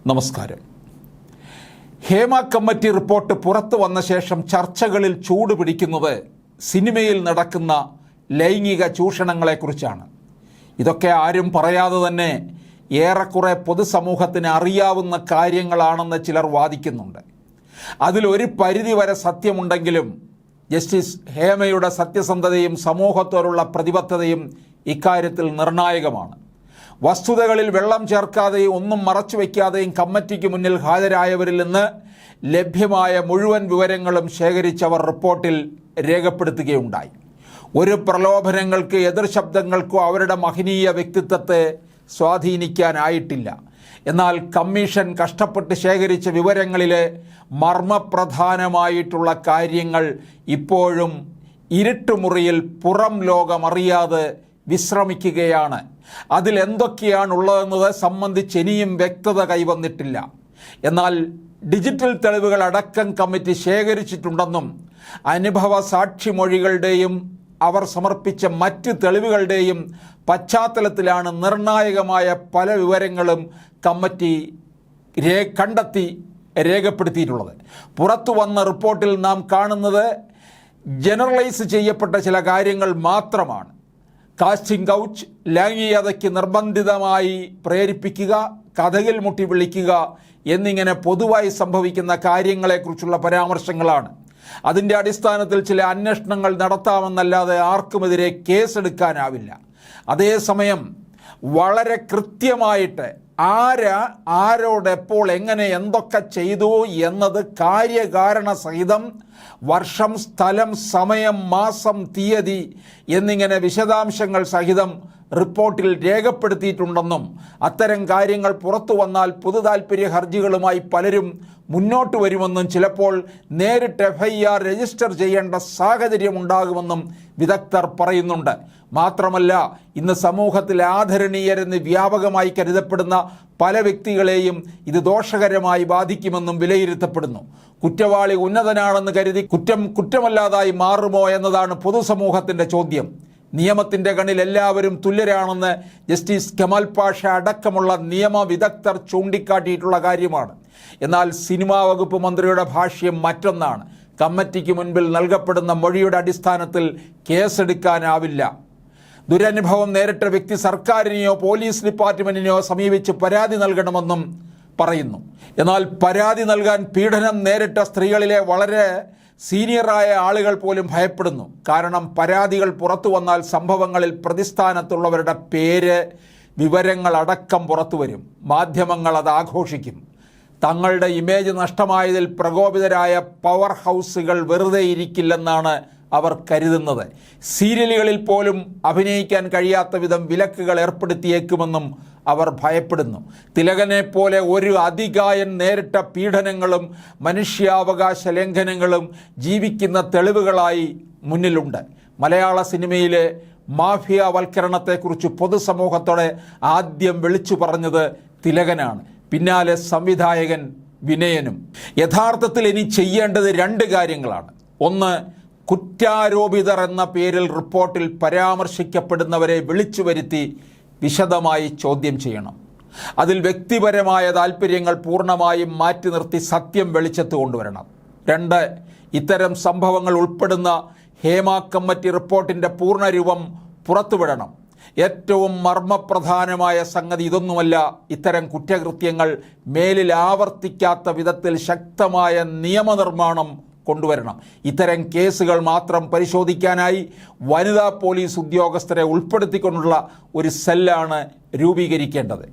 നമസ്കാരം. Hema committee report പുറത്തു വന്ന ശേഷം ചർച്ചകളിൽ ചൂടുപിടിക്കുന്നത് സിനിമയിൽ നടക്കുന്ന ലൈംഗിക ചൂഷണങ്ങളെക്കുറിച്ചാണ്. ഇതൊക്കെ ആരും പറയാതെ തന്നെ ഏറെക്കുറെ പൊതുസമൂഹത്തിന് അറിയാവുന്ന കാര്യങ്ങളാണെന്ന് ചിലർ വാദിക്കുന്നുണ്ട്. അതിലൊരു പരിധിവരെ സത്യമുണ്ടെങ്കിലും ജസ്റ്റിസ് ഹേമയുടെ സത്യസന്ധതയും സമൂഹത്തോടുള്ള പ്രതിബദ്ധതയും ഇക്കാര്യത്തിൽ നിർണായകമാണ്. വസ്തുതകളിൽ വെള്ളം ചേർക്കാതെയും ഒന്നും മറച്ചു വയ്ക്കാതെയും കമ്മിറ്റിക്ക് മുന്നിൽ ഹാജരായവരിൽ നിന്ന് ലഭ്യമായ മുഴുവൻ വിവരങ്ങളും ശേഖരിച്ചവർ റിപ്പോർട്ടിൽ രേഖപ്പെടുത്തുകയുണ്ടായി. ഒരു പ്രലോഭനങ്ങൾക്ക് എതിർ ശബ്ദങ്ങൾക്കോ അവരുടെ മഹനീയ വ്യക്തിത്വത്തെ സ്വാധീനിക്കാനായിട്ടില്ല. എന്നാൽ കമ്മീഷൻ കഷ്ടപ്പെട്ട് ശേഖരിച്ച വിവരങ്ങളിലെ മർമ്മപ്രധാനമായിട്ടുള്ള കാര്യങ്ങൾ ഇപ്പോഴും ഇരുട്ടുമുറിയിൽ പുറം ലോകമറിയാതെ വിശ്രമിക്കുകയാണ്. അതിലെന്തൊക്കെയാണുള്ളതെന്നത് സംബന്ധിച്ച് ഇനിയും വ്യക്തത കൈവന്നിട്ടില്ല. എന്നാൽ ഡിജിറ്റൽ തെളിവുകൾ അടക്കം കമ്മിറ്റി ശേഖരിച്ചിട്ടുണ്ടെന്നും അനുഭവ സാക്ഷിമൊഴികളുടെയും അവർ സമർപ്പിച്ച മറ്റ് തെളിവുകളുടെയും പശ്ചാത്തലത്തിലാണ് നിർണായകമായ പല വിവരങ്ങളും കമ്മിറ്റി കണ്ടെത്തി രേഖപ്പെടുത്തിയിട്ടുള്ളത്. പുറത്തു വന്ന റിപ്പോർട്ടിൽ നാം കാണുന്നത് ജനറലൈസ് ചെയ്യപ്പെട്ട ചില കാര്യങ്ങൾ മാത്രമാണ്. കാസ്റ്റിംഗ് കൗച്ച്, ലൈംഗികതയ്ക്ക് നിർബന്ധിതമായി പ്രേരിപ്പിക്കുക, കഥകിൽ മുട്ടി വിളിക്കുക എന്നിങ്ങനെ പൊതുവായി സംഭവിക്കുന്ന കാര്യങ്ങളെക്കുറിച്ചുള്ള പരാമർശങ്ങളാണ്. അതിൻ്റെ അടിസ്ഥാനത്തിൽ ചില അന്വേഷണങ്ങൾ നടത്താമെന്നല്ലാതെ ആർക്കുമെതിരെ കേസെടുക്കാനാവില്ല. അതേസമയം വളരെ കൃത്യമായിട്ട് ആരോടെപ്പോൾ എങ്ങനെ എന്തൊക്കെ ചെയ്തു എന്നത് കാര്യകാരണ സഹിതം വർഷം, സ്ഥലം, സമയം, മാസം, തീയതി എന്നിങ്ങനെ വിശദാംശങ്ങൾ സഹിതം റിപ്പോർട്ടിൽ രേഖപ്പെടുത്തിയിട്ടുണ്ടെന്നും അത്തരം കാര്യങ്ങൾ പുറത്തു വന്നാൽ പൊതുതാൽപര്യ ഹർജികളുമായി പലരും മുന്നോട്ട് വരുമെന്നും ചിലപ്പോൾ നേരിട്ട് FIR രജിസ്റ്റർ ചെയ്യേണ്ട സാഹചര്യമുണ്ടാകുമെന്നും വിദഗ്ധർ പറയുന്നുണ്ട്. മാത്രമല്ല, ഇന്ന് സമൂഹത്തിൽ ആദരണീയരെന്ന് വ്യാപകമായി കരുതപ്പെടുന്ന പല വ്യക്തികളെയും ഇത് ദോഷകരമായി ബാധിക്കുമെന്നും വിലയിരുത്തപ്പെടുന്നു. കുറ്റവാളി ഉന്നതനാണെന്ന് കരുതി കുറ്റമല്ലാതായി മാറുമോ എന്നതാണ് പൊതുസമൂഹത്തിൻ്റെ ചോദ്യം. നിയമത്തിൻ്റെ കണ്ണിൽ എല്ലാവരും തുല്യരാണെന്ന് ജസ്റ്റിസ് കെമാൽ പാഷ അടക്കമുള്ള നിയമവിദഗ്ധർ ചൂണ്ടിക്കാട്ടിയിട്ടുള്ള കാര്യമാണ്. എന്നാൽ സിനിമാ വകുപ്പ് മന്ത്രിയുടെ ഭാഷ്യം മറ്റൊന്നാണ്. കമ്മിറ്റിക്ക് മുൻപിൽ നൽകപ്പെടുന്ന മൊഴിയുടെ അടിസ്ഥാനത്തിൽ കേസെടുക്കാനാവില്ല. ദുരനുഭവം നേരിട്ട വ്യക്തി സർക്കാരിനെയോ പോലീസ് ഡിപ്പാർട്ട്മെൻറ്റിനെയോ സമീപിച്ച് പരാതി നൽകണമെന്നും പറയുന്നു. എന്നാൽ പരാതി നൽകാൻ പീഡനം നേരിട്ട സ്ത്രീകളിലെ വളരെ സീനിയറായ ആളുകൾ പോലും ഭയപ്പെടുന്നു. കാരണം പരാതികൾ പുറത്തു വന്നാൽ സംഭവങ്ങളിൽ പ്രതിസ്ഥാനത്തുള്ളവരുടെ പേര്, വിവരങ്ങളടക്കം പുറത്തു വരും. മാധ്യമങ്ങൾ അത് ആഘോഷിക്കും. തങ്ങളുടെ ഇമേജ് നഷ്ടമായതിൽ പ്രകോപിതരായ പവർ ഹൗസുകൾ വെറുതെ ഇരിക്കില്ലെന്നാണ് അവർ കരുതുന്നത്. സീരിയലുകളിൽ പോലും അഭിനയിക്കാൻ കഴിയാത്ത വിധം വിലക്കുകൾ ഏർപ്പെടുത്തിയേക്കുമെന്നും അവർ ഭയപ്പെടുന്നു. തിലകനെ പോലെ ഒരു അതികായൻ നേരിട്ട പീഡനങ്ങളും മനുഷ്യാവകാശ ലംഘനങ്ങളും ജീവിക്കുന്ന തെളിവുകളായി മുന്നിലുണ്ട്. മലയാള സിനിമയിലെ മാഫിയാവൽക്കരണത്തെക്കുറിച്ച് പൊതുസമൂഹത്തോടെ ആദ്യം വിളിച്ചു പറഞ്ഞത് തിലകനാണ്. പിന്നാലെ സംവിധായകൻ വിനയനും. യഥാർത്ഥത്തിൽ ഇനി ചെയ്യേണ്ടത് രണ്ട് കാര്യങ്ങളാണ്. ഒന്ന്, കുറ്റാരോപിതർ എന്ന പേരിൽ റിപ്പോർട്ടിൽ പരാമർശിക്കപ്പെടുന്നവരെ വിളിച്ചു വരുത്തി വിശദമായി ചോദ്യം ചെയ്യണം. അതിൽ വ്യക്തിപരമായ താൽപ്പര്യങ്ങൾ പൂർണ്ണമായും മാറ്റി നിർത്തി സത്യം വെളിച്ചത്ത് കൊണ്ടുവരണം. രണ്ട്, ഇത്തരം സംഭവങ്ങൾ ഉൾപ്പെടുന്ന ഹേമ കമ്മിറ്റി റിപ്പോർട്ടിൻ്റെ പൂർണ്ണരൂപം പുറത്തുവിടണം. ഏറ്റവും മർമ്മപ്രധാനമായ സംഗതി ഇതൊന്നുമല്ല, ഇത്തരം കുറ്റകൃത്യങ്ങൾ മേലിൽ ആവർത്തിക്കാത്ത വിധത്തിൽ ശക്തമായ നിയമനിർമ്മാണം കൊണ്ടുവരണം. ഇത്തരം കേസുകൾ മാത്രം പരിശോധിക്കാനായി വനിതാ പോലീസ് ഉദ്യോഗസ്ഥരെ ഉൾപ്പെടുത്തിക്കൊണ്ടുള്ള ഒരു സെല്ലാണ് രൂപീകരിക്കേണ്ടത്.